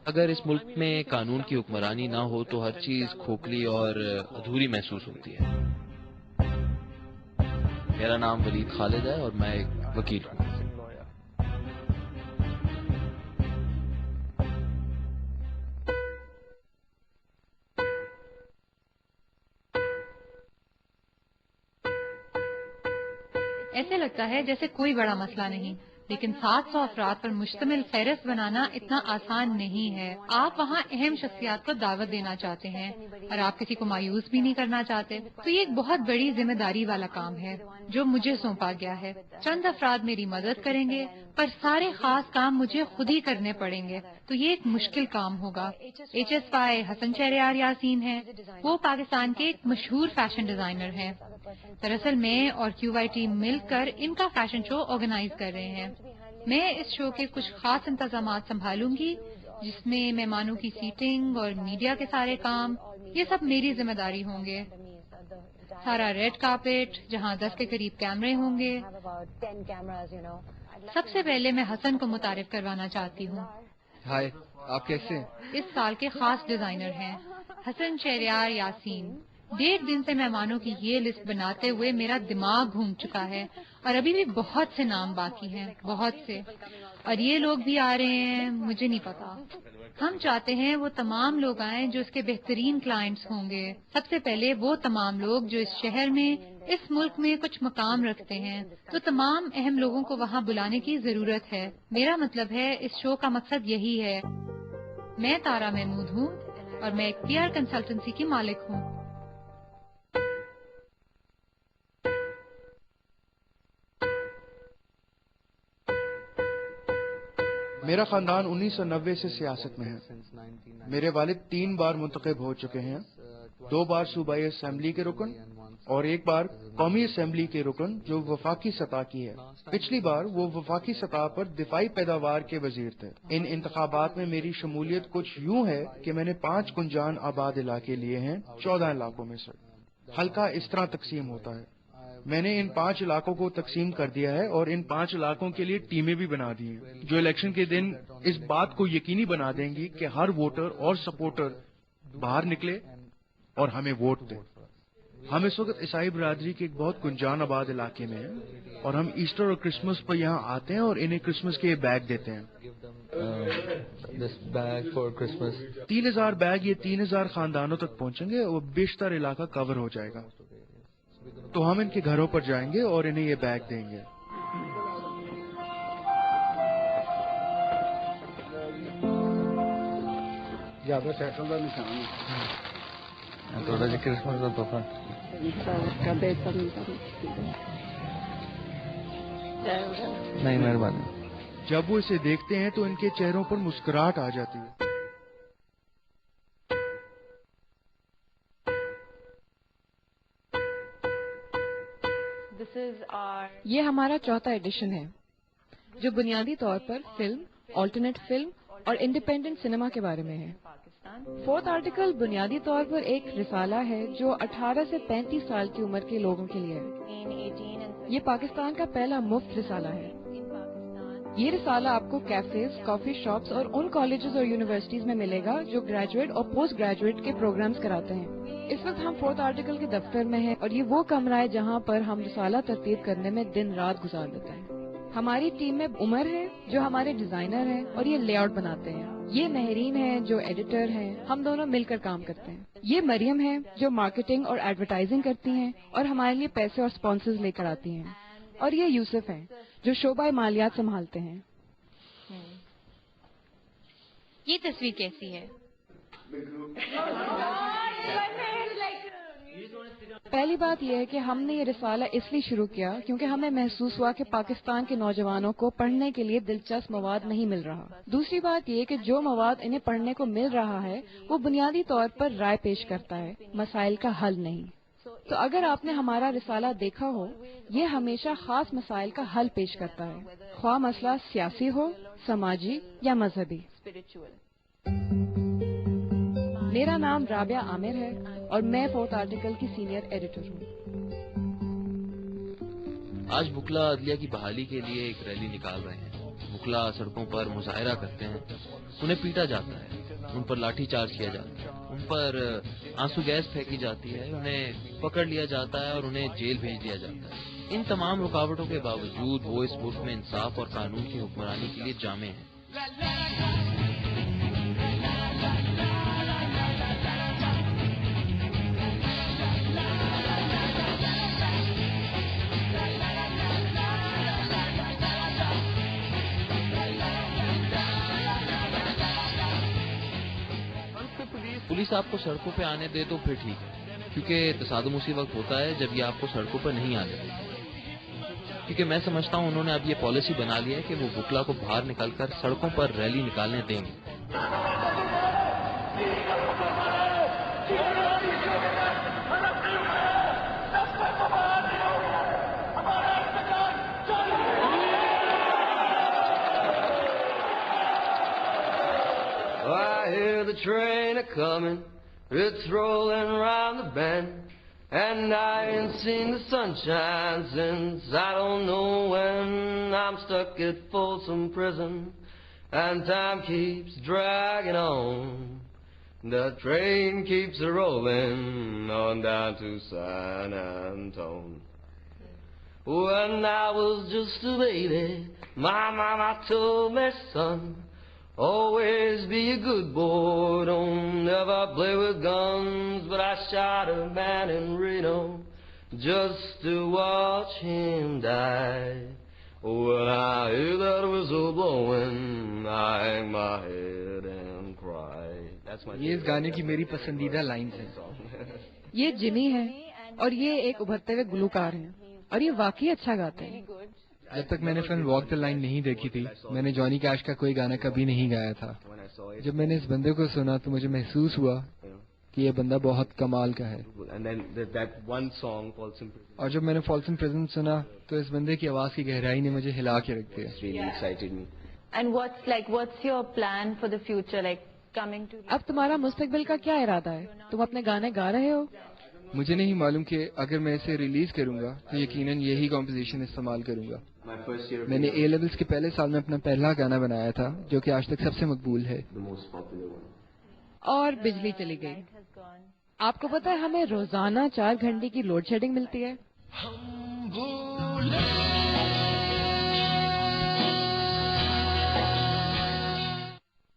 اگر اس ملک میں قانون کی حکمرانی نہ ہو تو ہر چیز کھوکھلی اور ادھوری محسوس ہوتی ہے۔ میرا نام ولید خالد ہے اور میں ایک وکیل ہوں۔ ایسے لگتا ہے جیسے کوئی بڑا مسئلہ نہیں، لیکن 700 افراد پر مشتمل فہرست بنانا اتنا آسان نہیں ہے۔ آپ وہاں اہم شخصیات کو دعوت دینا چاہتے ہیں اور آپ کسی کو مایوس بھی نہیں کرنا چاہتے، تو یہ ایک بہت بڑی ذمہ داری والا کام ہے جو مجھے سونپا گیا ہے۔ چند افراد میری مدد کریں گے پر سارے خاص کام مجھے خود ہی کرنے پڑیں گے، تو یہ ایک مشکل کام ہوگا۔ HSY حسن شہریار یاسین ہیں، وہ پاکستان کے ایک مشہور فیشن ڈیزائنر ہیں۔ دراصل میں اور QYT مل کر ان کا فیشن شو آرگنائز کر رہے ہیں۔ میں اس شو کے کچھ خاص انتظامات سنبھالوں گی، جس میں مہمانوں کی سیٹنگ اور میڈیا کے سارے کام، یہ سب میری ذمہ داری ہوں گے۔ سارا ریڈ کارپیٹ جہاں 10 کے قریب کیمرے ہوں گے۔ سب سے پہلے میں حسن کو متعارف کروانا چاہتی ہوں۔ ہائے، آپ کیسے ہیں؟ اس سال کے خاص ڈیزائنر ہیں حسن شہریار یاسین۔ 1.5 دن سے مہمانوں کی یہ لسٹ بناتے ہوئے میرا دماغ گھوم چکا ہے اور ابھی بھی بہت سے نام باقی ہیں، بہت سے، اور یہ لوگ بھی آ رہے ہیں، مجھے نہیں پتا۔ ہم چاہتے ہیں وہ تمام لوگ آئیں جو اس کے بہترین کلائنٹس ہوں گے۔ سب سے پہلے وہ تمام لوگ جو اس شہر میں، اس ملک میں کچھ مقام رکھتے ہیں، تو تمام اہم لوگوں کو وہاں بلانے کی ضرورت ہے۔ میرا مطلب ہے اس شو کا مقصد یہی ہے۔ میں تارا محمود ہوں اور میں ایک PR کنسلٹنسی کی مالک ہوں۔ میرا خاندان 1990 سے سیاست میں ہے۔ میرے والد 3 بار منتخب ہو چکے ہیں، 2 بار صوبائی اسمبلی کے رکن اور 1 بار قومی اسمبلی کے رکن جو وفاقی سطح کی ہے۔ پچھلی بار وہ وفاقی سطح پر دفاعی پیداوار کے وزیر تھے۔ ان انتخابات میں میری شمولیت کچھ یوں ہے کہ میں نے 5 کنجان آباد علاقے لیے ہیں 14 علاقوں میں سے۔ حلقہ اس طرح تقسیم ہوتا ہے۔ میں نے ان 5 علاقوں کو تقسیم کر دیا ہے اور ان 5 علاقوں کے لیے ٹیمیں بھی بنا دی ہیں جو الیکشن کے دن اس بات کو یقینی بنا دیں گی کہ ہر ووٹر اور سپورٹر باہر نکلے اور ہمیں ووٹ دے۔ ہم اس وقت عیسائی برادری کے ایک بہت کنجان آباد علاقے میں ہیں اور ہم ایسٹر اور کرسمس پر یہاں آتے ہیں اور انہیں کرسمس کے بیگ دیتے ہیں۔ 3000 بیگ یہ 3000 خاندانوں تک پہنچیں گے اور بیشتر علاقہ کور ہو جائے گا۔ تو ہم ان کے گھروں پر جائیں گے اور انہیں یہ بیگ دیں گے۔ زیادہ سیٹل کا نشان تھوڑا جی کرسمس کا تحفہ نہیں، مہربانی۔ جب وہ اسے دیکھتے ہیں تو ان کے چہروں پر مسکراہٹ آ جاتی ہے۔ یہ ہمارا 4تھا ایڈیشن ہے جو بنیادی طور پر فلم، آلٹرنیٹ فلم اور انڈیپینڈنٹ سنیما کے بارے میں ہے۔ 4تھ آرٹیکل بنیادی طور پر ایک رسالہ ہے جو 18 سے 35 سال کی عمر کے لوگوں کے لیے ہے۔ یہ پاکستان کا پہلا مفت رسالہ ہے۔ یہ رسالہ آپ کو کیفیز، کافی شاپس اور ان کالجز اور یونیورسٹیز میں ملے گا جو گریجویٹ اور پوسٹ گریجویٹ کے پروگرامز کراتے ہیں۔ اس وقت ہم 4تھ آرٹیکل کے دفتر میں ہیں اور یہ وہ کمرہ ہے جہاں پر ہم رسالہ ترتیب کرنے میں دن رات گزار دیتے ہیں۔ ہماری ٹیم میں عمر ہے جو ہمارے ڈیزائنر ہیں اور یہ لے آؤٹ بناتے ہیں۔ یہ مہرین ہے جو ایڈیٹر ہیں، ہم دونوں مل کر کام کرتے ہیں۔ یہ مریم ہے جو مارکیٹنگ اور ایڈورٹائزنگ کرتی ہیں اور ہمارے لیے پیسے اور سپانسرز لے کر آتی ہیں، اور یہ یوسف ہیں جو شعبہ مالیات سنبھالتے ہیں۔ یہ تصویر کیسی ہے؟ پہلی بات یہ ہے کہ ہم نے یہ رسالہ اس لیے شروع کیا کیونکہ ہمیں محسوس ہوا کہ پاکستان کے نوجوانوں کو پڑھنے کے لیے دلچسپ مواد نہیں مل رہا۔ دوسری بات یہ کہ جو مواد انہیں پڑھنے کو مل رہا ہے وہ بنیادی طور پر رائے پیش کرتا ہے، مسائل کا حل نہیں۔ تو اگر آپ نے ہمارا رسالہ دیکھا ہو، یہ ہمیشہ خاص مسائل کا حل پیش کرتا ہے، خواہ مسئلہ سیاسی ہو، سماجی یا مذہبی۔ میرا نام رابعہ عامر ہے اور میں 4تھ آرٹیکل کی سینئر ایڈیٹر ہوں۔ آج بکلا عدلیہ کی بحالی کے لیے ایک ریلی نکال رہے ہیں۔ وکلا سڑکوں پر مظاہرہ کرتے ہیں انہیں پیٹا جاتا ہے، ان پر لاٹھی چارج کیا جاتا ہے، ان پر آنسو گیس پھینکی جاتی ہے، انہیں پکڑ لیا جاتا ہے اور انہیں جیل بھیج دیا جاتا ہے۔ ان تمام رکاوٹوں کے باوجود وہ اس ملک میں انصاف اور قانون کی حکمرانی کے لیے جامع ہیں۔ پولیس آپ کو سڑکوں پہ آنے دے تو پھر ٹھیک ہے، کیونکہ تصادم اسی وقت ہوتا ہے جب یہ آپ کو سڑکوں پر نہیں آنے دیتے، کیونکہ میں سمجھتا ہوں انہوں نے اب یہ پالیسی بنا لی ہے کہ وہ وکلا کو باہر نکل کر سڑکوں پر ریلی نکالنے دیں گے۔ I hear the train a-comin', it's rollin' round the bend, and I ain't seen the sunshine since I don't know when. I'm stuck at Folsom Prison, and time keeps dragging on. The train keeps a-rollin' on down to San Antone. When I was just a baby, my mama told me, son, always be a good boy, don't never play with guns. But I shot a man in Reno just to watch him die. When I hear that whistle blowing, I hang my head and cry. That's my یہ اس گانے کی میری پسندیدہ lines ہیں۔ یہ جمی ہے اور یہ ایک ابھرتے ہوئے گلوکار ہیں اور یہ واقعی اچھا گاتے ہیں۔ جب تک میں نے فلم واک دا لائن نہیں دیکھی تھی میں نے جانی کیش کا کوئی گانا کبھی نہیں گایا تھا۔ جب میں نے اس بندے کو سنا تو مجھے محسوس ہوا کہ یہ بندہ بہت کمال کا ہے، اور جب میں نے فالسن پریزن سنا تو اس بندے کی آواز کی گہرائی نے مجھے ہلا کے رکھ دیا۔ And what's your plan for the future, like coming to? اب تمہارا مستقبل کا کیا ارادہ ہے؟ تم اپنے گانے گا رہے ہو؟ مجھے نہیں معلوم کہ اگر میں اسے ریلیز کروں گا تو یقیناً یہی کمپوزیشن استعمال کروں گا۔ میں نے اے لیولز کے پہلے سال میں اپنا پہلا گانا بنایا تھا جو کہ آج تک سب سے مقبول ہے۔ اور بجلی چلی گئی۔ آپ کو پتا ہے ہمیں روزانہ 4 گھنٹے کی لوڈ شیڈنگ ملتی ہے۔